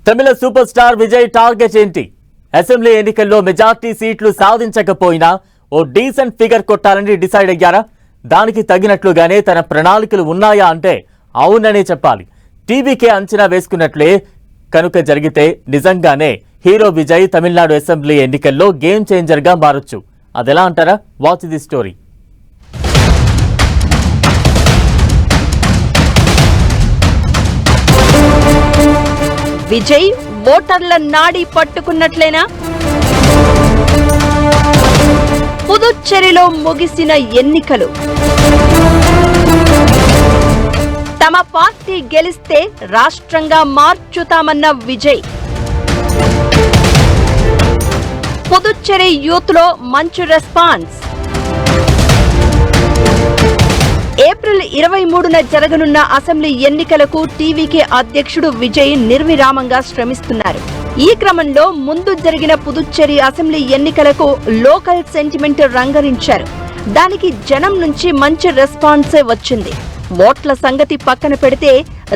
తమిళ super star Vijay target ఏంటి? Assembly ఎన్నికల్లో majority సీట్లు సాధించకపోయినా ఓ డీసెంట్ ఫిగర్ కొట్టాలని డిసైడ్ అయ్యారా? దానికి తగినట్లుగానే తన ప్రణాళికలు ఉన్నాయా అంటే అవుననే చెప్పాలి. టీవీకే అంచనా వేసుకున్నట్లే కనుక జరిగితే నిజంగానే హీరో విజయ్ తమిళనాడు అసెంబ్లీ ఎన్నికల్లో గేమ్ చేంజర్ గా మారొచ్చు. అదెలా అంటారా? Watch the story. విజయ్ ఓటర్ల నాడి పట్టుకున్నట్లేనా? పుదుచ్చేరిలో ముగిసిన ఎన్నికలు. తమ పార్టీ గెలిస్తే రాష్ట్రంగా మార్చుతామన్న విజయ్. పుదుచ్చేరి యూత్ లో మంచి రెస్పాన్స్. ఏప్రిల్ 23న జరగనున్న అసెంబ్లీ ఎన్నికలకు టీవీకే అధ్యక్షుడు విజయ్ నిర్విరామంగా శ్రమిస్తున్నారు. ఈ క్రమంలో ముందు జరిగిన పుదుచ్చేరి అసెంబ్లీ ఎన్నికలకు లోకల్ సెంటిమెంట్ రంగరించారు. దానికి జనం నుంచి మంచి రెస్పాన్సే వచ్చింది. ఓట్ల సంగతి పక్కన పెడితే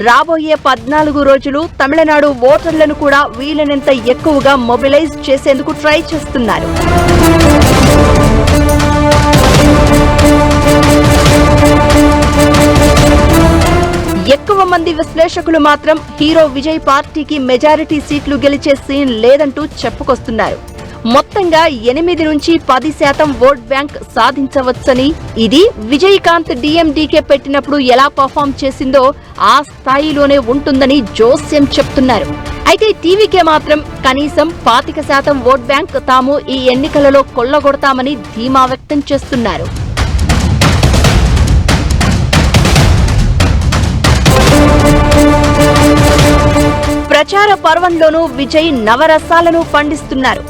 రాబోయే 14 రోజులు తమిళనాడు ఓటర్లను కూడా వీలైనంత ఎక్కువగా మొబిలైజ్ చేసేందుకు ట్రై చేస్తున్నారు. ఎక్కువ మంది విశ్లేషకులు మాత్రం హీరో విజయ్ పార్టీకి మెజారిటీ సీట్లు గెలిచే సీన్ లేదంటూ చెప్పుకొస్తున్నారు. మొత్తంగా 8 నుంచి 10% ఓట్ బ్యాంక్ సాధించవచ్చని, ఇది విజయకాంత్ డిఎండికే పెట్టినప్పుడు ఎలా పర్ఫామ్ చేసిందో ఆ స్థాయిలోనే ఉంటుందని జోస్యం చెప్తున్నారు. అయితే టీవీకే మాత్రం కనీసం 25% ఓట్ బ్యాంక్ తాము ఈ ఎన్నికలలో కొల్లగొడతామని ధీమా వ్యక్తం చేస్తున్నారు. ప్రచార పర్వంలోనూ విజయ్ నవరసాలను పండిస్తున్నారు.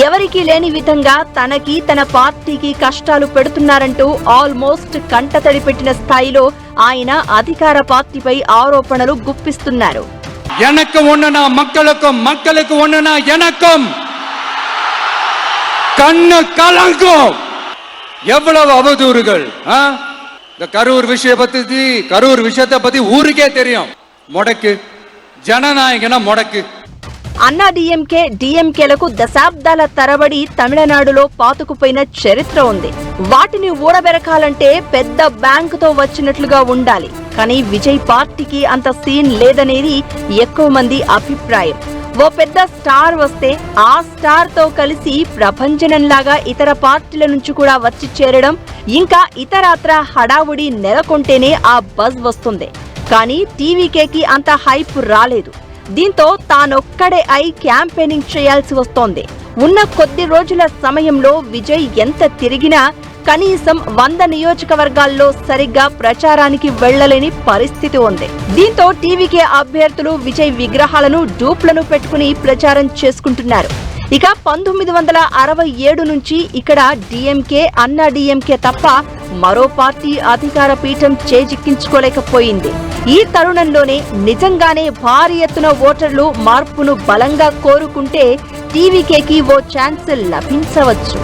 ఎవరికీ లేని విధంగా తనకి తన పార్టీకి కష్టాలు పెడుతున్నారంటూ ఆల్మోస్ట్ కంటతడి పెట్టిన స్థాయిలో ఆయన అధికార పార్టీపై ఆరోపణలు గుప్పిస్తున్నారు. மக்களுக்கு ஒண்ணுனா எனக்கும் கண்ணு கலங்கும். எவ்வளவு அவதூறுகள்! இந்த கரூர் விஷயத்தை பத்தி ஊருக்கே தெரியும். முடக்கு జననాయకన మొడకు. అన్నా డిఎంకేలకు దశాబ్దాల తరబడి తమిళనాడులో పాతుకుపోయిన చరిత్ర ఉంది. వాటిని ఊడబెరకాలంటే పెద్ద బ్యాంకుతో వచ్చినట్లుగా ఉండాలి. కానీ విజయ్ పార్టీకి అంత సీన్ లేదనేది ఎక్కువ మంది అభిప్రాయం. ఓ పెద్ద స్టార్ వస్తే ఆ స్టార్ తో కలిసి ప్రభంజనంలాగా ఇతర పార్టీల నుంచి కూడా వచ్చి చేరడం, ఇంకా ఇతరత్ర హడావుడి నెలకొంటేనే ఆ బజ్ వస్తుంది. కానీ టీవీకేకి అంత హైప్ రాలేదు. దీంతో తానొక్కడే క్యాంపెయినింగ్ చేయాల్సి వస్తోంది. ఉన్న కొద్ది రోజుల సమయంలో విజయ్ ఎంత తిరిగినా కనీసం 100 నియోజకవర్గాల్లో సరిగ్గా ప్రచారానికి వెళ్లలేని పరిస్థితి ఉంది. దీంతో టీవీకే అభ్యర్థులు విజయ్ విగ్రహాలను డూప్లను పెట్టుకుని ప్రచారం చేసుకుంటున్నారు. ఇక 1967 నుంచి ఇక్కడ డిఎంకే, అన్నా డిఎంకే తప్ప మరో పార్టీ అధికార పీఠం చేజిక్కించుకోలేకపోయింది. ఈ తరుణంలోనే నిజంగానే భారీ ఎత్తున ఓటర్లు మార్పును బలంగా కోరుకుంటే టీవీకేకి ఓ ఛాన్స్ లభించవచ్చు.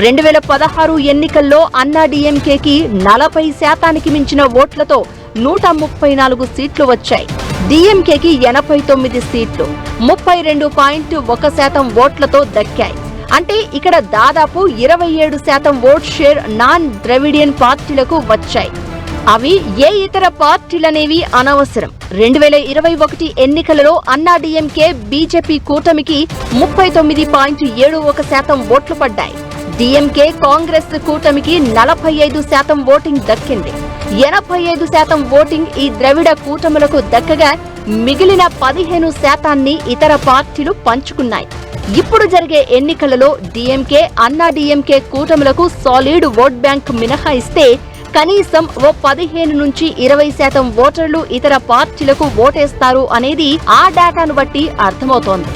రెండు 2016 ఎన్నికల్లో అన్నా డిఎంకేకి 40% మించిన ఓట్లతో 134 సీట్లు వచ్చాయి. డిఎంకేకి 89 సీట్లు 32.1% ఓట్లతో దక్కాయి. అంటే ఇక్కడ దాదాపు 27% ఓట్ షేర్ నాన్ ద్రవిడియన్ పార్టీలకు వచ్చాయి. అవి ఏ ఇతర పార్టీలనేవి అనవసరం. 2021 ఎన్నికలలో అన్నా డిఎంకే బీజేపీ కూటమికి 39.71% ఓట్లు పడ్డాయి. డిఎంకే కాంగ్రెస్ కూటమికి 45% ఓటింగ్ దక్కింది. 85% ఓటింగ్ ఈ ద్రవిడ కూటములకు దక్కగా మిగిలిన 15% ఇతర పార్టీలు పంచుకున్నాయి. ఇప్పుడు జరిగే ఎన్నికలలో డిఎంకే, అన్నా డిఎంకే కూటములకు సాలిడ్ ఓట్ బ్యాంక్ మినహాయిస్తే కనీసం ఓ 15 నుంచి 20% ఓటర్లు ఇతర పార్టీలకు ఓటేస్తారు అనేది ఆ డేటాను బట్టి అర్థమవుతోంది.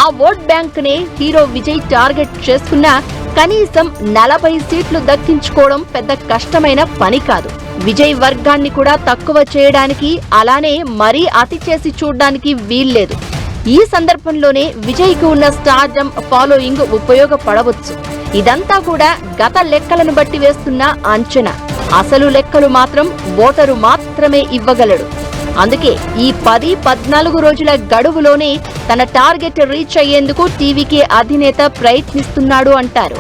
ఆ ఓట్ బ్యాంక్ నే హీరో విజయ్ టార్గెట్ చేసుకున్నా కనీసం 40 సీట్లు దక్కించుకోవడం పెద్ద కష్టమైన పని కాదు. విజయ్ వర్గాన్ని కూడా తక్కువ చేయడానికి, అలానే మరీ అతి చేసి చూడ్డానికి వీల్లేదు. ఈ సందర్భంలోనే విజయ్ కు ఉన్న స్టార్డమ్, ఫాలోయింగ్ ఉపయోగపడవచ్చు. ఇదంతా కూడా గత లెక్కలను బట్టి వేస్తున్న అంచనా. అసలు లెక్కలు మాత్రం ఓటరు మాత్రమే ఇవ్వగలడు. అందుకే ఈ 10-14 రోజుల గడువులోనే తన టార్గెట్ రీచ్ అయ్యేందుకు టీవీకే అధినేత ప్రయత్నిస్తున్నాడు అంటారు.